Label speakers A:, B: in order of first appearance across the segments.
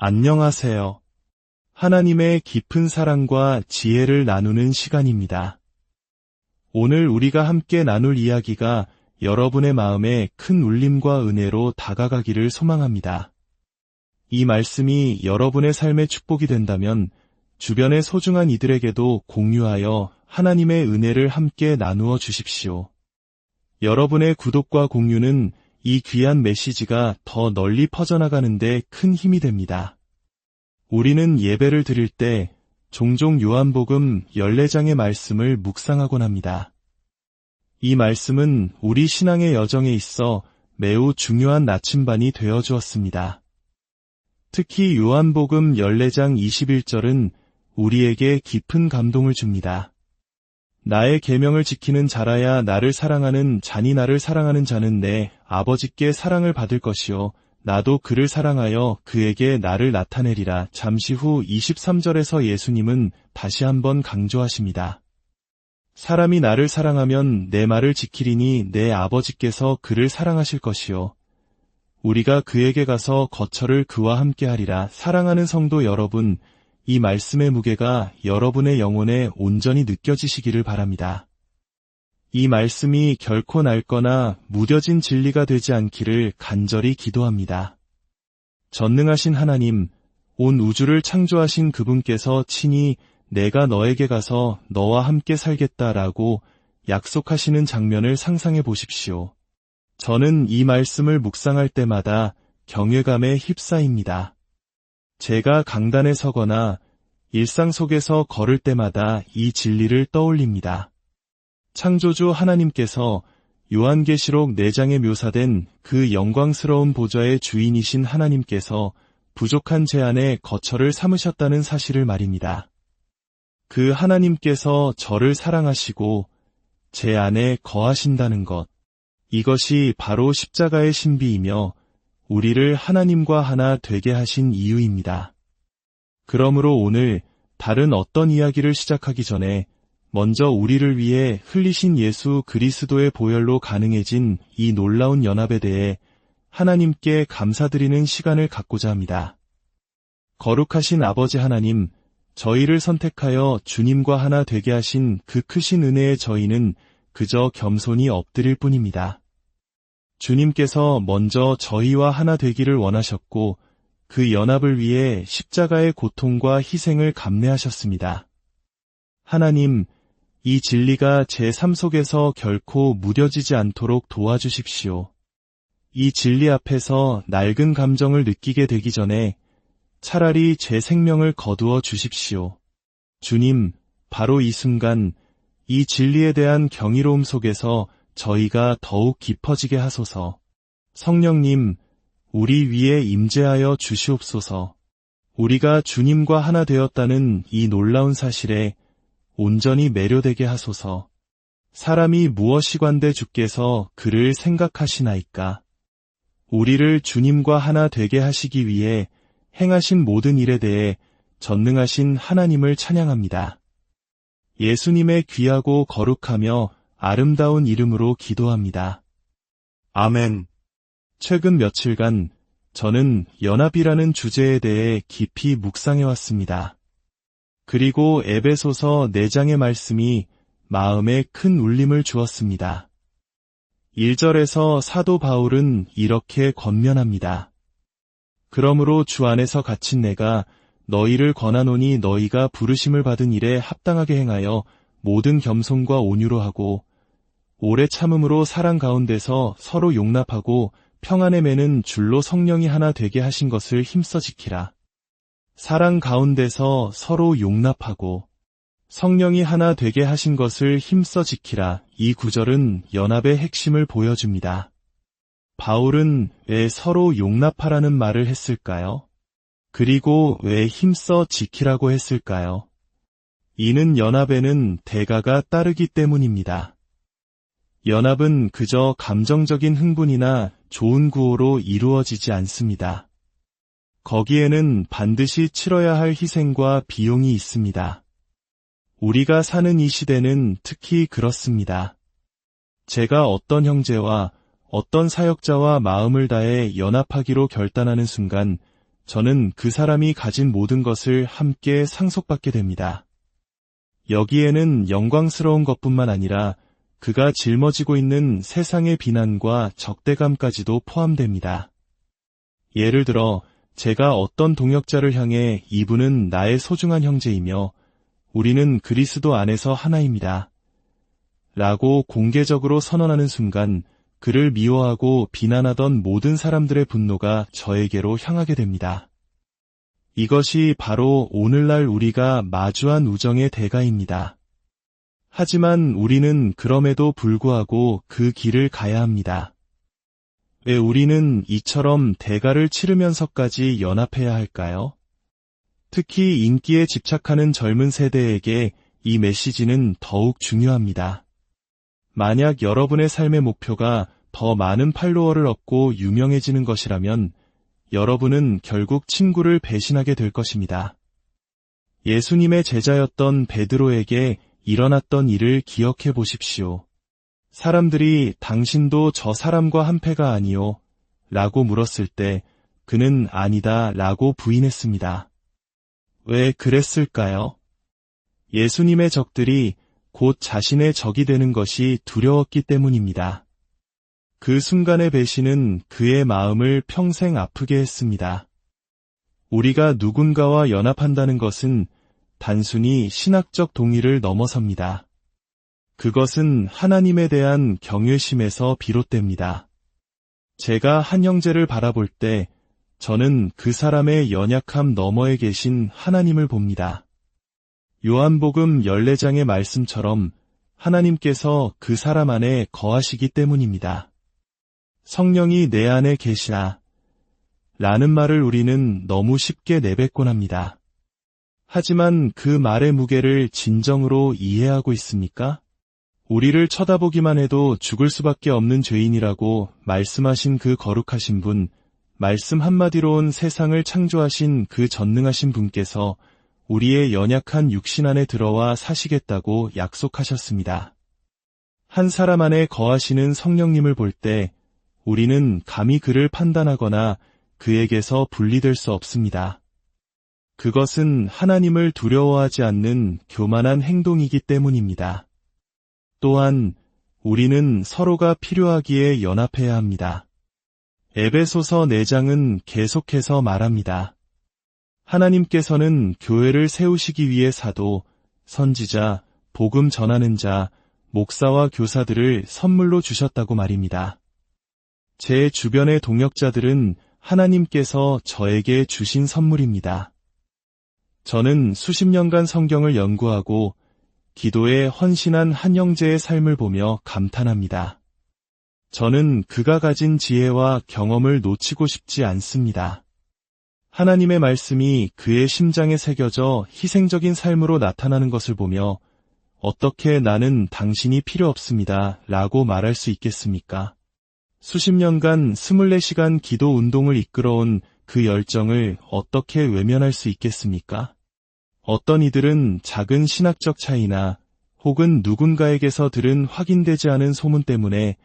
A: 안녕하세요. 하나님의 깊은 사랑과 지혜를 나누는 시간입니다. 오늘 우리가 함께 나눌 이야기가 여러분의 마음에 큰 울림과 은혜로 다가가기를 소망합니다. 이 말씀이 여러분의 삶의 축복이 된다면 주변의 소중한 이들에게도 공유하여 하나님의 은혜를 함께 나누어 주십시오. 여러분의 구독과 공유는 이 귀한 메시지가 더 널리 퍼져나가는 데 큰 힘이 됩니다. 우리는 예배를 드릴 때 종종 요한복음 14장의 말씀을 묵상하곤 합니다. 이 말씀은 우리 신앙의 여정에 있어 매우 중요한 나침반이 되어 주었습니다. 특히 요한복음 14장 21절은 우리에게 깊은 감동을 줍니다. 나의 계명을 지키는 자라야 나를 사랑하는 자니 나를 사랑하는 자는 내 아버지께 사랑을 받을 것이요 나도 그를 사랑하여 그에게 나를 나타내리라. 잠시 후 23절에서 예수님은 다시 한번 강조하십니다. 사람이 나를 사랑하면 내 말을 지키리니 내 아버지께서 그를 사랑하실 것이요 우리가 그에게 가서 거처를 그와 함께 하리라. 사랑하는 성도 여러분, 이 말씀의 무게가 여러분의 영혼에 온전히 느껴지시기를 바랍니다. 이 말씀이 결코 낡거나 무뎌진 진리가 되지 않기를 간절히 기도합니다. 전능하신 하나님, 온 우주를 창조하신 그분께서 친히 내가 너에게 가서 너와 함께 살겠다라고 약속하시는 장면을 상상해 보십시오. 저는 이 말씀을 묵상할 때마다 경외감에 휩싸입니다. 제가 강단에 서거나 일상 속에서 걸을 때마다 이 진리를 떠올립니다. 창조주 하나님께서 요한계시록 4장에 묘사된 그 영광스러운 보좌의 주인이신 하나님께서 부족한 제 안에 거처를 삼으셨다는 사실을 말입니다. 그 하나님께서 저를 사랑하시고 제 안에 거하신다는 것, 이것이 바로 십자가의 신비이며 우리를 하나님과 하나 되게 하신 이유입니다. 그러므로 오늘 다른 어떤 이야기를 시작하기 전에 먼저 우리를 위해 흘리신 예수 그리스도의 보혈로 가능해진 이 놀라운 연합에 대해 하나님께 감사드리는 시간을 갖고자 합니다. 거룩하신 아버지 하나님, 저희를 선택하여 주님과 하나 되게 하신 그 크신 은혜에 저희는 그저 겸손히 엎드릴 뿐입니다. 주님께서 먼저 저희와 하나 되기를 원하셨고 그 연합을 위해 십자가의 고통과 희생을 감내하셨습니다. 하나님, 이 진리가 제 삶 속에서 결코 무뎌지지 않도록 도와주십시오. 이 진리 앞에서 낡은 감정을 느끼게 되기 전에 차라리 제 생명을 거두어 주십시오. 주님, 바로 이 순간 이 진리에 대한 경이로움 속에서 저희가 더욱 깊어지게 하소서. 성령님, 우리 위에 임재하여 주시옵소서. 우리가 주님과 하나 되었다는 이 놀라운 사실에 온전히 매료되게 하소서. 사람이 무엇이관대 주께서 그를 생각하시나이까. 우리를 주님과 하나 되게 하시기 위해 행하신 모든 일에 대해 전능하신 하나님을 찬양합니다. 예수님의 귀하고 거룩하며 아름다운 이름으로 기도합니다. 아멘. 최근 며칠간 저는 연합이라는 주제에 대해 깊이 묵상해왔습니다. 그리고 에베소서 4장의 말씀이 마음에 큰 울림을 주었습니다. 1절에서 사도 바울은 이렇게 권면합니다. 그러므로 주 안에서 갇힌 내가 너희를 권하노니 너희가 부르심을 받은 일에 합당하게 행하여 모든 겸손과 온유로 하고 오래 참음으로 사랑 가운데서 서로 용납하고 평안에 매는 줄로 성령이 하나 되게 하신 것을 힘써 지키라. 사랑 가운데서 서로 용납하고 성령이 하나 되게 하신 것을 힘써 지키라. 이 구절은 연합의 핵심을 보여줍니다. 바울은 왜 서로 용납하라는 말을 했을까요? 그리고 왜 힘써 지키라고 했을까요? 이는 연합에는 대가가 따르기 때문입니다. 연합은 그저 감정적인 흥분이나 좋은 구호로 이루어지지 않습니다. 거기에는 반드시 치러야 할 희생과 비용이 있습니다. 우리가 사는 이 시대는 특히 그렇습니다. 제가 어떤 형제와 어떤 사역자와 마음을 다해 연합하기로 결단하는 순간 저는 그 사람이 가진 모든 것을 함께 상속받게 됩니다. 여기에는 영광스러운 것뿐만 아니라 그가 짊어지고 있는 세상의 비난과 적대감까지도 포함됩니다. 예를 들어 제가 어떤 동역자를 향해 이분은 나의 소중한 형제이며 우리는 그리스도 안에서 하나입니다. 라고 공개적으로 선언하는 순간 그를 미워하고 비난하던 모든 사람들의 분노가 저에게로 향하게 됩니다. 이것이 바로 오늘날 우리가 마주한 우정의 대가입니다. 하지만 우리는 그럼에도 불구하고 그 길을 가야 합니다. 왜 우리는 이처럼 대가를 치르면서까지 연합해야 할까요? 특히 인기에 집착하는 젊은 세대에게 이 메시지는 더욱 중요합니다. 만약 여러분의 삶의 목표가 더 많은 팔로워를 얻고 유명해지는 것이라면 여러분은 결국 친구를 배신하게 될 것입니다. 예수님의 제자였던 베드로에게 일어났던 일을 기억해 보십시오. 사람들이 당신도 저 사람과 한패가 아니요? 라고 물었을 때 그는 아니다 라고 부인했습니다. 왜 그랬을까요? 예수님의 적들이 곧 자신의 적이 되는 것이 두려웠기 때문입니다. 그 순간의 배신은 그의 마음을 평생 아프게 했습니다. 우리가 누군가와 연합한다는 것은 단순히 신학적 동의를 넘어섭니다. 그것은 하나님에 대한 경외심에서 비롯됩니다. 제가 한 형제를 바라볼 때 저는 그 사람의 연약함 너머에 계신 하나님을 봅니다. 요한복음 14장의 말씀처럼 하나님께서 그 사람 안에 거하시기 때문입니다. 성령이 내 안에 계시라 라는 말을 우리는 너무 쉽게 내뱉곤 합니다. 하지만 그 말의 무게를 진정으로 이해하고 있습니까? 우리를 쳐다보기만 해도 죽을 수밖에 없는 죄인이라고 말씀하신 그 거룩하신 분, 말씀 한마디로 온 세상을 창조하신 그 전능하신 분께서 우리의 연약한 육신 안에 들어와 사시겠다고 약속하셨습니다. 한 사람 안에 거하시는 성령님을 볼 때 우리는 감히 그를 판단하거나 그에게서 분리될 수 없습니다. 그것은 하나님을 두려워하지 않는 교만한 행동이기 때문입니다. 또한 우리는 서로가 필요하기에 연합해야 합니다. 에베소서 4장은 계속해서 말합니다. 하나님께서는 교회를 세우시기 위해 사도, 선지자, 복음 전하는 자, 목사와 교사들을 선물로 주셨다고 말입니다. 제 주변의 동역자들은 하나님께서 저에게 주신 선물입니다. 저는 수십 년간 성경을 연구하고 기도에 헌신한 한 형제의 삶을 보며 감탄합니다. 저는 그가 가진 지혜와 경험을 놓치고 싶지 않습니다. 하나님의 말씀이 그의 심장에 새겨져 희생적인 삶으로 나타나는 것을 보며 어떻게 나는 당신이 필요 없습니다 라고 말할 수 있겠습니까? 수십 년간 24시간 기도 운동을 이끌어온 그 열정을 어떻게 외면할 수 있겠습니까? 어떤 이들은 작은 신학적 차이나 혹은 누군가에게서 들은 확인되지 않은 소문 때문에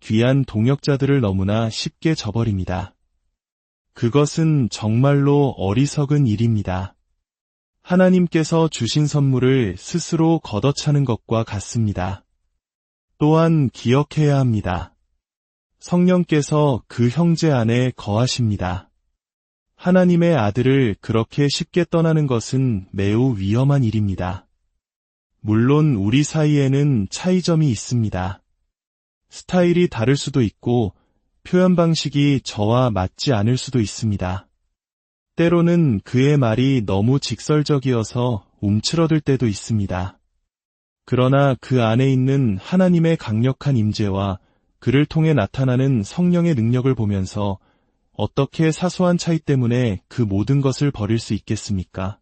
A: 귀한 동역자들을 너무나 쉽게 저버립니다. 그것은 정말로 어리석은 일입니다. 하나님께서 주신 선물을 스스로 걷어차는 것과 같습니다. 또한 기억해야 합니다. 성령께서 그 형제 안에 거하십니다. 하나님의 아들을 그렇게 쉽게 떠나는 것은 매우 위험한 일입니다. 물론 우리 사이에는 차이점이 있습니다. 스타일이 다를 수도 있고 표현 방식이 저와 맞지 않을 수도 있습니다. 때로는 그의 말이 너무 직설적이어서 움츠러들 때도 있습니다. 그러나 그 안에 있는 하나님의 강력한 임재와 그를 통해 나타나는 성령의 능력을 보면서 어떻게 사소한 차이 때문에 그 모든 것을 버릴 수 있겠습니까?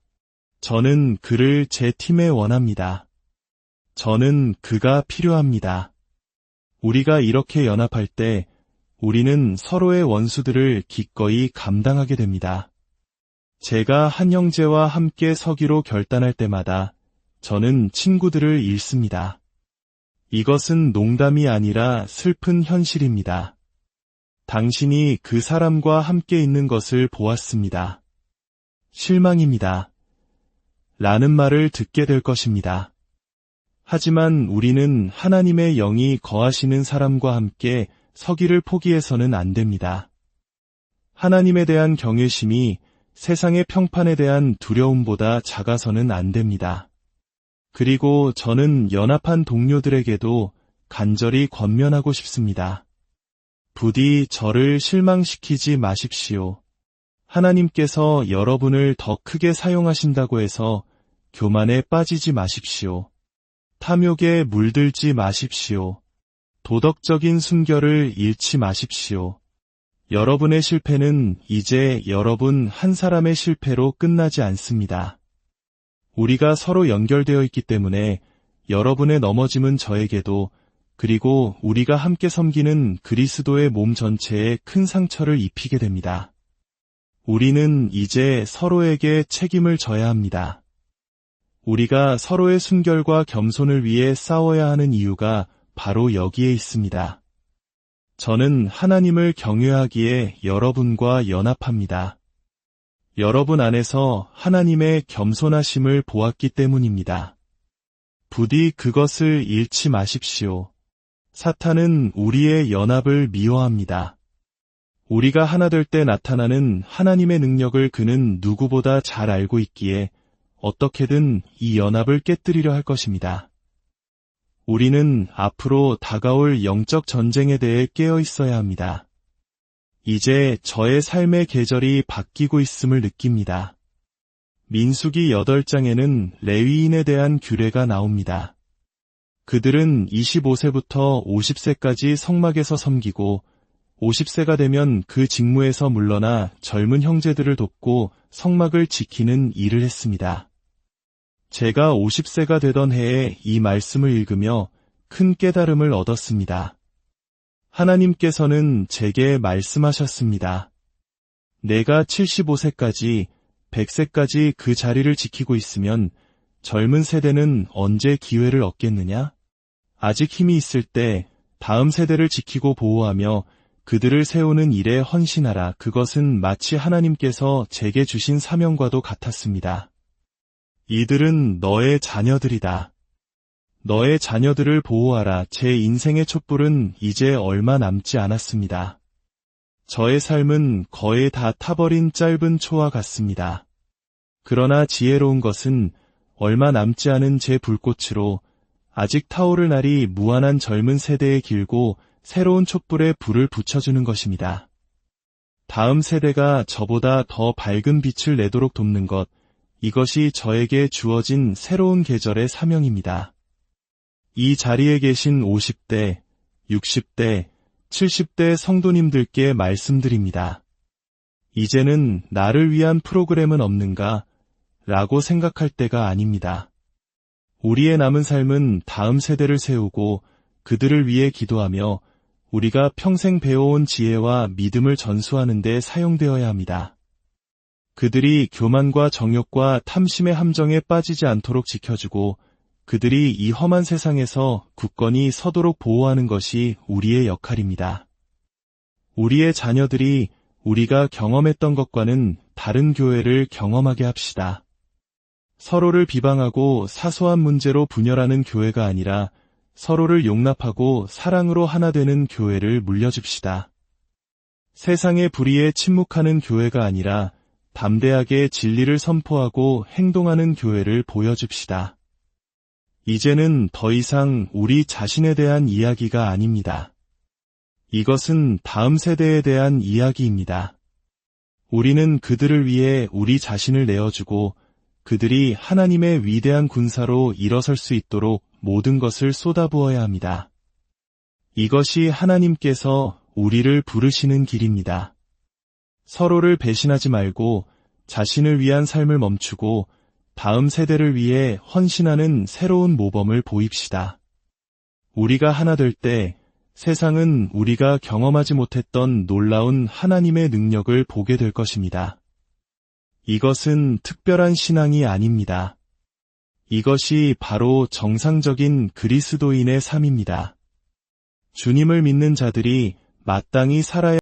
A: 저는 그를 제 팀에 원합니다. 저는 그가 필요합니다. 우리가 이렇게 연합할 때 우리는 서로의 원수들을 기꺼이 감당하게 됩니다. 제가 한 형제와 함께 서기로 결단할 때마다 저는 친구들을 잃습니다. 이것은 농담이 아니라 슬픈 현실입니다. 당신이 그 사람과 함께 있는 것을 보았습니다. 실망입니다. 라는 말을 듣게 될 것입니다. 하지만 우리는 하나님의 영이 거하시는 사람과 함께 서기를 포기해서는 안 됩니다. 하나님에 대한 경외심이 세상의 평판에 대한 두려움보다 작아서는 안 됩니다. 그리고 저는 연합한 동료들에게도 간절히 권면하고 싶습니다. 부디 저를 실망시키지 마십시오. 하나님께서 여러분을 더 크게 사용하신다고 해서 교만에 빠지지 마십시오. 탐욕에 물들지 마십시오. 도덕적인 순결을 잃지 마십시오. 여러분의 실패는 이제 여러분 한 사람의 실패로 끝나지 않습니다. 우리가 서로 연결되어 있기 때문에 여러분의 넘어짐은 저에게도, 그리고 우리가 함께 섬기는 그리스도의 몸 전체에 큰 상처를 입히게 됩니다. 우리는 이제 서로에게 책임을 져야 합니다. 우리가 서로의 순결과 겸손을 위해 싸워야 하는 이유가 바로 여기에 있습니다. 저는 하나님을 경외하기에 여러분과 연합합니다. 여러분 안에서 하나님의 겸손하심을 보았기 때문입니다. 부디 그것을 잃지 마십시오. 사탄은 우리의 연합을 미워합니다. 우리가 하나 될 때 나타나는 하나님의 능력을 그는 누구보다 잘 알고 있기에 어떻게든 이 연합을 깨뜨리려 할 것입니다. 우리는 앞으로 다가올 영적 전쟁에 대해 깨어 있어야 합니다. 이제 저의 삶의 계절이 바뀌고 있음을 느낍니다. 민수기 8장에는 레위인에 대한 규례가 나옵니다. 그들은 25세부터 50세까지 성막에서 섬기고 50세가 되면 그 직무에서 물러나 젊은 형제들을 돕고 성막을 지키는 일을 했습니다. 제가 50세가 되던 해에 이 말씀을 읽으며 큰 깨달음을 얻었습니다. 하나님께서는 제게 말씀하셨습니다. 내가 75세까지, 100세까지 그 자리를 지키고 있으면 젊은 세대는 언제 기회를 얻겠느냐? 아직 힘이 있을 때 다음 세대를 지키고 보호하며 그들을 세우는 일에 헌신하라. 그것은 마치 하나님께서 제게 주신 사명과도 같았습니다. 이들은 너의 자녀들이다. 너의 자녀들을 보호하라. 제 인생의 촛불은 이제 얼마 남지 않았습니다. 저의 삶은 거의 다 타버린 짧은 초와 같습니다. 그러나 지혜로운 것은 얼마 남지 않은 제 불꽃으로 아직 타오를 날이 무한한 젊은 세대에 길고 새로운 촛불에 불을 붙여주는 것입니다. 다음 세대가 저보다 더 밝은 빛을 내도록 돕는 것, 이것이 저에게 주어진 새로운 계절의 사명입니다. 이 자리에 계신 50대, 60대, 70대 성도님들께 말씀드립니다. 이제는 나를 위한 프로그램은 없는가? 라고 생각할 때가 아닙니다. 우리의 남은 삶은 다음 세대를 세우고 그들을 위해 기도하며 우리가 평생 배워온 지혜와 믿음을 전수하는 데 사용되어야 합니다. 그들이 교만과 정욕과 탐심의 함정에 빠지지 않도록 지켜주고 그들이 이 험한 세상에서 굳건히 서도록 보호하는 것이 우리의 역할입니다. 우리의 자녀들이 우리가 경험했던 것과는 다른 교회를 경험하게 합시다. 서로를 비방하고 사소한 문제로 분열하는 교회가 아니라 서로를 용납하고 사랑으로 하나 되는 교회를 물려줍시다. 세상의 불의에 침묵하는 교회가 아니라 담대하게 진리를 선포하고 행동하는 교회를 보여줍시다. 이제는 더 이상 우리 자신에 대한 이야기가 아닙니다. 이것은 다음 세대에 대한 이야기입니다. 우리는 그들을 위해 우리 자신을 내어주고 그들이 하나님의 위대한 군사로 일어설 수 있도록 모든 것을 쏟아부어야 합니다. 이것이 하나님께서 우리를 부르시는 길입니다. 서로를 배신하지 말고 자신을 위한 삶을 멈추고 다음 세대를 위해 헌신하는 새로운 모범을 보입시다. 우리가 하나 될 때 세상은 우리가 경험하지 못했던 놀라운 하나님의 능력을 보게 될 것입니다. 이것은 특별한 신앙이 아닙니다. 이것이 바로 정상적인 그리스도인의 삶입니다. 주님을 믿는 자들이 마땅히 살아야